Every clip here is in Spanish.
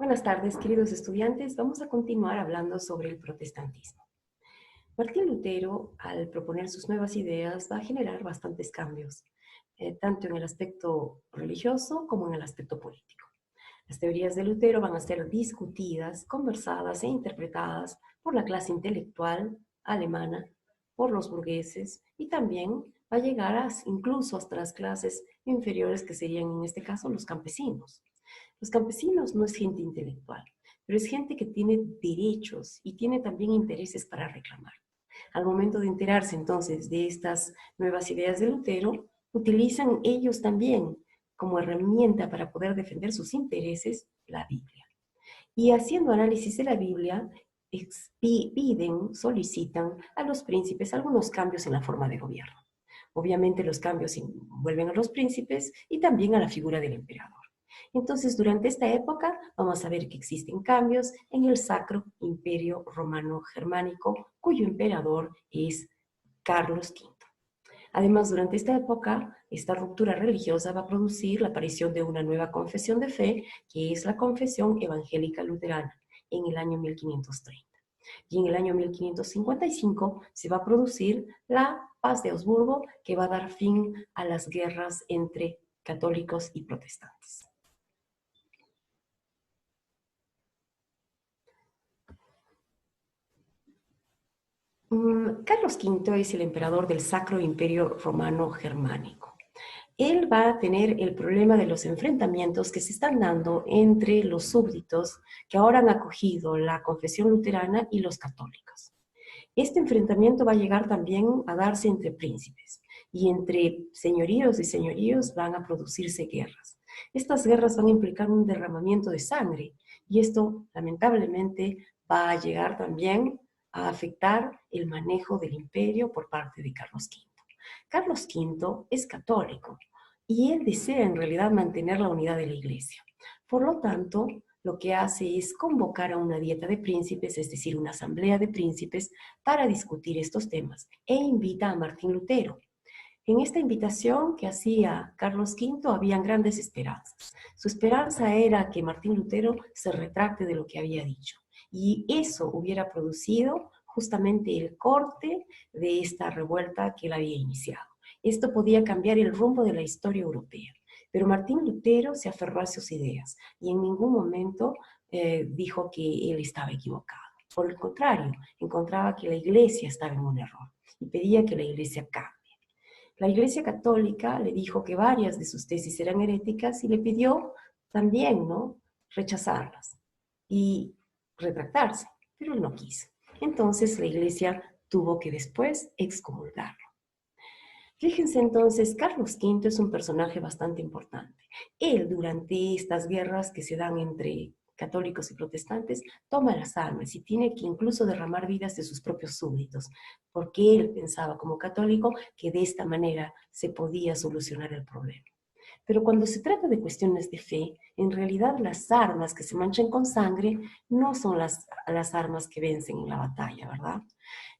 Buenas tardes, queridos estudiantes. Vamos a continuar hablando sobre el protestantismo. Martín Lutero, al proponer sus nuevas ideas, va a generar bastantes cambios, tanto en el aspecto religioso como en el aspecto político. Las teorías de Lutero van a ser discutidas, conversadas e interpretadas por la clase intelectual alemana, por los burgueses, y también va a llegar incluso hasta las clases inferiores, que serían en este caso los campesinos. Los campesinos no es gente intelectual, pero es gente que tiene derechos y tiene también intereses para reclamar. Al momento de enterarse entonces de estas nuevas ideas de Lutero, utilizan ellos también como herramienta para poder defender sus intereses la Biblia. Y haciendo análisis de la Biblia, solicitan a los príncipes algunos cambios en la forma de gobierno. Obviamente los cambios envuelven a los príncipes y también a la figura del emperador. Entonces, durante esta época vamos a ver que existen cambios en el Sacro Imperio Romano Germánico, cuyo emperador es Carlos V. Además, durante esta época, esta ruptura religiosa va a producir la aparición de una nueva confesión de fe, que es la Confesión Evangélica Luterana, en el año 1530. Y en el año 1555 se va a producir la Paz de Augsburgo, que va a dar fin a las guerras entre católicos y protestantes. Carlos V es el emperador del Sacro Imperio Romano Germánico. Él va a tener el problema de los enfrentamientos que se están dando entre los súbditos que ahora han acogido la confesión luterana y los católicos. Este enfrentamiento va a llegar también a darse entre príncipes, y entre señoríos y señoríos van a producirse guerras. Estas guerras van a implicar un derramamiento de sangre, y esto lamentablemente va a llegar también a afectar el manejo del imperio por parte de Carlos V. Carlos V es católico y él desea en realidad mantener la unidad de la iglesia. Por lo tanto, lo que hace es convocar a una dieta de príncipes, es decir, una asamblea de príncipes, para discutir estos temas, e invita a Martín Lutero. En esta invitación que hacía Carlos V habían grandes esperanzas. Su esperanza era que Martín Lutero se retracte de lo que había dicho, y eso hubiera producido justamente el corte de esta revuelta que él había iniciado. Esto podía cambiar el rumbo de la historia europea. Pero Martín Lutero se aferró a sus ideas y en ningún momento dijo que él estaba equivocado. Por el contrario, encontraba que la iglesia estaba en un error y pedía que la iglesia cambie. La Iglesia Católica le dijo que varias de sus tesis eran heréticas y le pidió también, ¿no?, rechazarlas y retractarse, pero él no quiso. Entonces la Iglesia tuvo que después excomulgarlo. Fíjense entonces, Carlos V es un personaje bastante importante. Él, durante estas guerras que se dan entre católicos y protestantes, toma las armas y tiene que incluso derramar vidas de sus propios súbditos, porque él pensaba como católico que de esta manera se podía solucionar el problema. Pero cuando se trata de cuestiones de fe, en realidad las armas que se manchan con sangre no son las armas que vencen en la batalla, ¿verdad?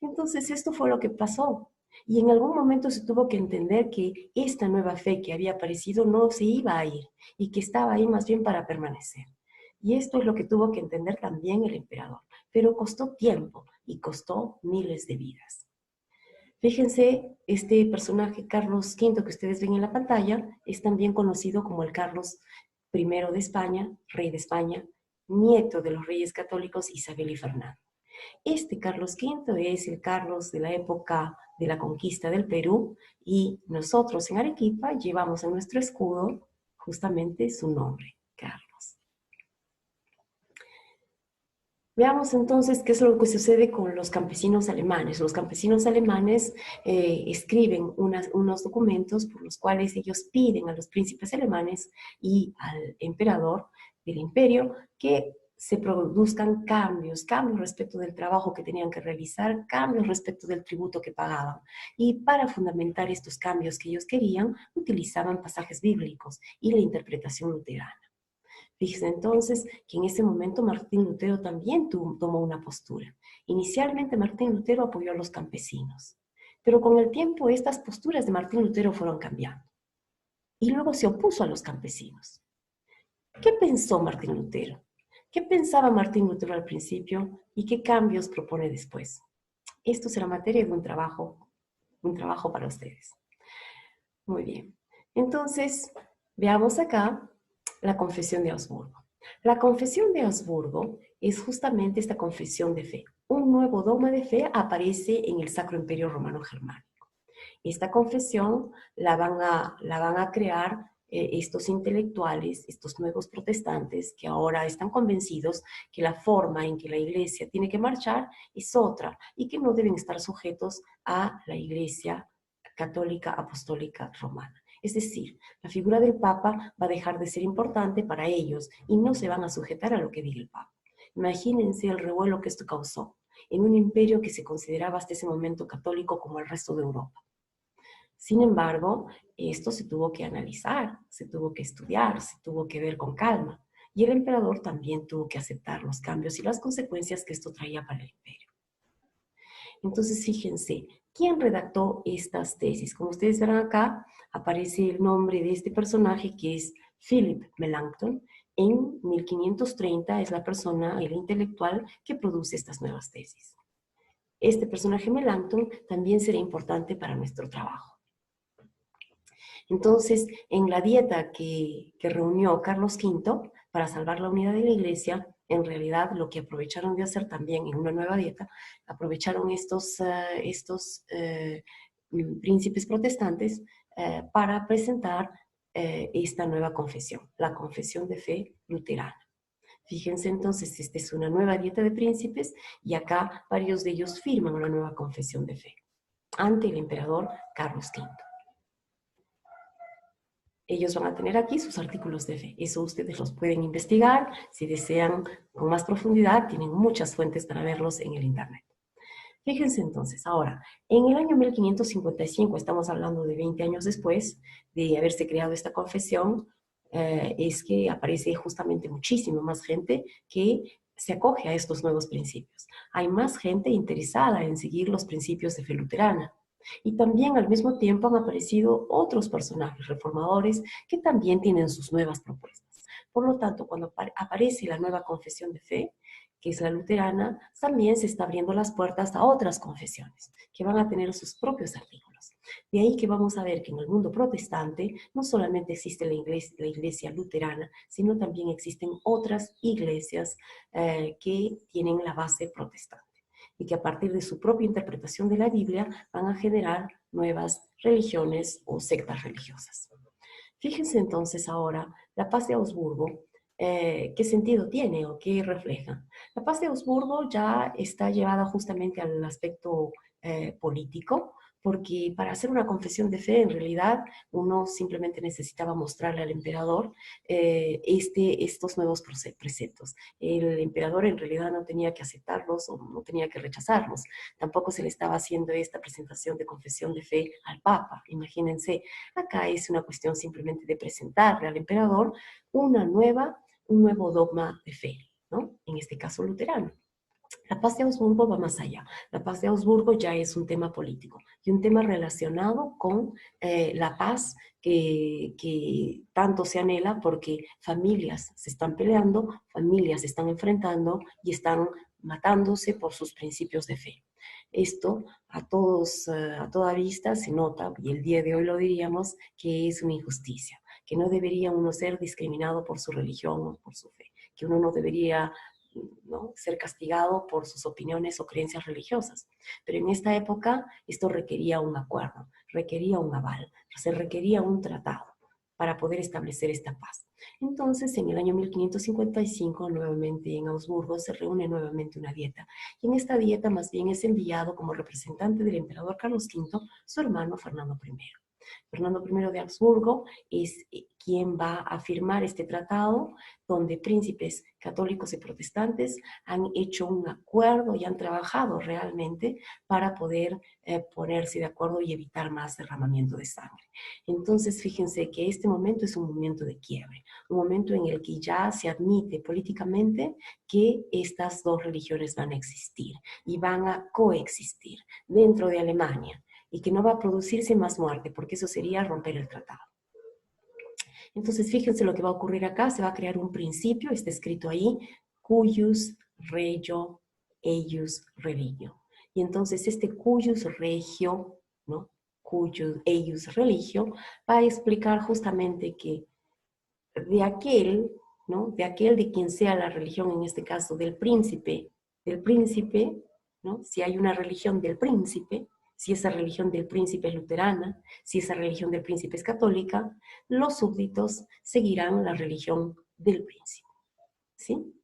Entonces esto fue lo que pasó. Y en algún momento se tuvo que entender que esta nueva fe que había aparecido no se iba a ir y que estaba ahí más bien para permanecer. Y esto es lo que tuvo que entender también el emperador. Pero costó tiempo y costó miles de vidas. Fíjense, este personaje Carlos V que ustedes ven en la pantalla es también conocido como el Carlos I de España, rey de España, nieto de los reyes católicos Isabel y Fernando. Este Carlos V es el Carlos de la época de la conquista del Perú, y nosotros en Arequipa llevamos en nuestro escudo justamente su nombre, Carlos. Veamos entonces qué es lo que sucede con los campesinos alemanes. Los campesinos alemanes escriben unos documentos por los cuales ellos piden a los príncipes alemanes y al emperador del imperio que se produzcan cambios respecto del trabajo que tenían que realizar, cambios respecto del tributo que pagaban. Y para fundamentar estos cambios que ellos querían, utilizaban pasajes bíblicos y la interpretación luterana. Fíjense entonces que en ese momento Martín Lutero también tomó una postura. Inicialmente Martín Lutero apoyó a los campesinos, pero con el tiempo estas posturas de Martín Lutero fueron cambiando. Y luego se opuso a los campesinos. ¿Qué pensó Martín Lutero? ¿Qué pensaba Martín Lutero al principio y qué cambios propone después? Esto será materia de un trabajo para ustedes. Muy bien. Entonces, veamos acá la Confesión de Augsburgo. La Confesión de Augsburgo es justamente esta confesión de fe. Un nuevo dogma de fe aparece en el Sacro Imperio Romano Germánico. Esta confesión la van a crear estos intelectuales, estos nuevos protestantes que ahora están convencidos que la forma en que la iglesia tiene que marchar es otra y que no deben estar sujetos a la iglesia católica apostólica romana. Es decir, la figura del Papa va a dejar de ser importante para ellos y no se van a sujetar a lo que diga el Papa. Imagínense el revuelo que esto causó en un imperio que se consideraba hasta ese momento católico como el resto de Europa. Sin embargo, esto se tuvo que analizar, se tuvo que estudiar, se tuvo que ver con calma. Y el emperador también tuvo que aceptar los cambios y las consecuencias que esto traía para el imperio. Entonces, fíjense, ¿quién redactó estas tesis? Como ustedes verán acá, aparece el nombre de este personaje que es Philip Melanchthon. En 1530 es la persona, el intelectual, que produce estas nuevas tesis. Este personaje Melanchthon también será importante para nuestro trabajo. Entonces, en la dieta que reunió Carlos V para salvar la unidad de la iglesia, en realidad lo que aprovecharon de hacer también en una nueva dieta, aprovecharon estos príncipes protestantes para presentar esta nueva confesión, la confesión de fe luterana. Fíjense entonces, esta es una nueva dieta de príncipes y acá varios de ellos firman una nueva confesión de fe ante el emperador Carlos V. Ellos van a tener aquí sus artículos de fe. Eso ustedes los pueden investigar. Si desean con más profundidad, tienen muchas fuentes para verlos en el internet. Fíjense entonces, ahora, en el año 1555, estamos hablando de 20 años después de haberse creado esta confesión, es que aparece justamente muchísimo más gente que se acoge a estos nuevos principios. Hay más gente interesada en seguir los principios de fe luterana. Y también al mismo tiempo han aparecido otros personajes reformadores que también tienen sus nuevas propuestas. Por lo tanto, cuando aparece la nueva confesión de fe, que es la luterana, también se está abriendo las puertas a otras confesiones que van a tener sus propios artículos. De ahí que vamos a ver que en el mundo protestante no solamente existe la iglesia luterana, sino también existen otras iglesias que tienen la base protestante y que a partir de su propia interpretación de la Biblia van a generar nuevas religiones o sectas religiosas. Fíjense entonces ahora, la paz de Augsburgo, ¿qué sentido tiene o qué refleja? La paz de Augsburgo ya está llevada justamente al aspecto político, porque para hacer una confesión de fe, en realidad, uno simplemente necesitaba mostrarle al emperador estos nuevos preceptos. El emperador en realidad no tenía que aceptarlos o no tenía que rechazarlos. Tampoco se le estaba haciendo esta presentación de confesión de fe al Papa. Imagínense, acá es una cuestión simplemente de presentarle al emperador un nuevo dogma de fe, ¿no? En este caso luterano. La paz de Augsburgo va más allá. La paz de Augsburgo ya es un tema político y un tema relacionado con la paz que tanto se anhela porque familias se están peleando, familias se están enfrentando y están matándose por sus principios de fe. Esto a toda vista se nota, y el día de hoy lo diríamos, que es una injusticia, que no debería uno ser discriminado por su religión o por su fe, que uno no debería, ¿no?, ser castigado por sus opiniones o creencias religiosas. Pero en esta época esto requería un acuerdo, requería un aval, se requería un tratado para poder establecer esta paz. Entonces, en el año 1555, nuevamente en Augsburgo, se reúne nuevamente una dieta. Y en esta dieta más bien es enviado como representante del emperador Carlos V, su hermano Fernando I. Fernando I de Habsburgo es quien va a firmar este tratado donde príncipes católicos y protestantes han hecho un acuerdo y han trabajado realmente para poder ponerse de acuerdo y evitar más derramamiento de sangre. Entonces, fíjense que este momento es un momento de quiebre, un momento en el que ya se admite políticamente que estas dos religiones van a existir y van a coexistir dentro de Alemania, y que no va a producirse más muerte, porque eso sería romper el tratado. Entonces, fíjense lo que va a ocurrir acá, se va a crear un principio, está escrito ahí, cuius regio eius religio. Y entonces este cuius regio, ¿no? Cuius eius religio, va a explicar justamente que de aquel, ¿no? De aquel de quien sea la religión, en este caso del príncipe, ¿no? Si hay una religión del príncipe, si esa religión del príncipe es luterana, si esa religión del príncipe es católica, los súbditos seguirán la religión del príncipe, ¿sí?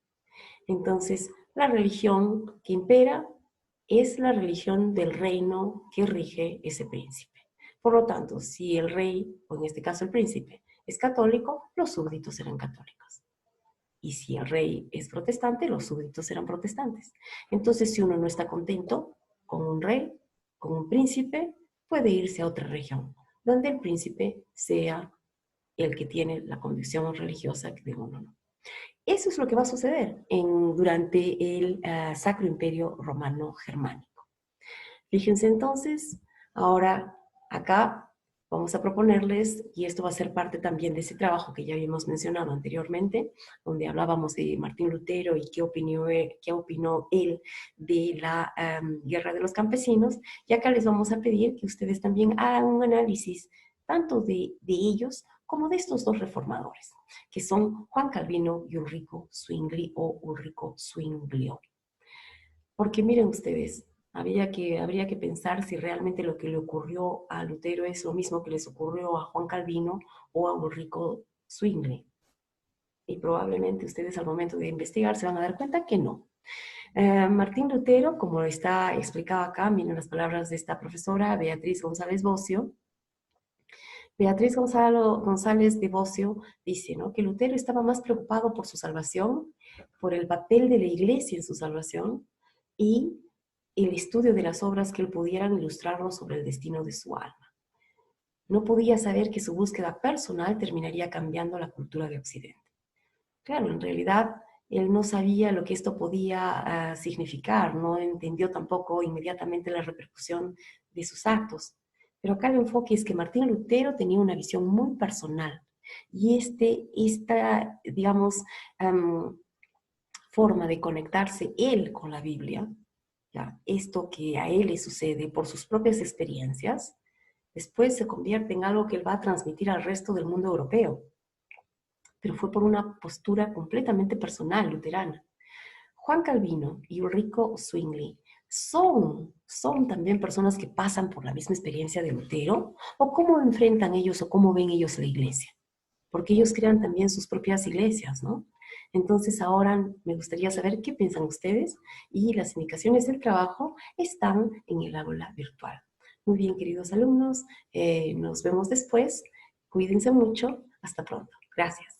Entonces, la religión que impera es la religión del reino que rige ese príncipe. Por lo tanto, si el rey, o en este caso el príncipe, es católico, los súbditos serán católicos. Y si el rey es protestante, los súbditos serán protestantes. Entonces, si uno no está contento con un rey, con un príncipe, puede irse a otra región, donde el príncipe sea el que tiene la convicción religiosa de uno, ¿no? Eso es lo que va a suceder durante el Sacro Imperio Romano Germánico. Fíjense entonces, ahora acá vamos a proponerles, y esto va a ser parte también de ese trabajo que ya habíamos mencionado anteriormente, donde hablábamos de Martín Lutero y qué opinó él de la Guerra de los Campesinos, y acá les vamos a pedir que ustedes también hagan un análisis tanto de ellos como de estos dos reformadores, que son Juan Calvino y Ulrico Zwingli o Ulrico Zwinglio. Porque miren ustedes, habría que pensar si realmente lo que le ocurrió a Lutero es lo mismo que les ocurrió a Juan Calvino o a Ulrico Zwingli. Y probablemente ustedes al momento de investigar se van a dar cuenta que no. Martín Lutero, como está explicado acá, miren las palabras de esta profesora, Beatriz González Bocio. Beatriz González de Bocio dice, ¿no?, que Lutero estaba más preocupado por su salvación, por el papel de la iglesia en su salvación y el estudio de las obras que él pudieran ilustrarlo sobre el destino de su alma. No podía saber que su búsqueda personal terminaría cambiando la cultura de Occidente. Claro, en realidad él no sabía lo que esto podía significar, no entendió tampoco inmediatamente la repercusión de sus actos. Pero acá el enfoque es que Martín Lutero tenía una visión muy personal y esta, digamos, forma de conectarse él con la Biblia, ¿ya?, esto que a él le sucede por sus propias experiencias, después se convierte en algo que él va a transmitir al resto del mundo europeo. Pero fue por una postura completamente personal, luterana. Juan Calvino y Ulrico Zwingli son también personas que pasan por la misma experiencia de Lutero, o cómo enfrentan ellos o cómo ven ellos la iglesia, porque ellos crean también sus propias iglesias, ¿no? Entonces ahora me gustaría saber qué piensan ustedes, y las indicaciones del trabajo están en el aula virtual. Muy bien, queridos alumnos, nos vemos después. Cuídense mucho. Hasta pronto. Gracias.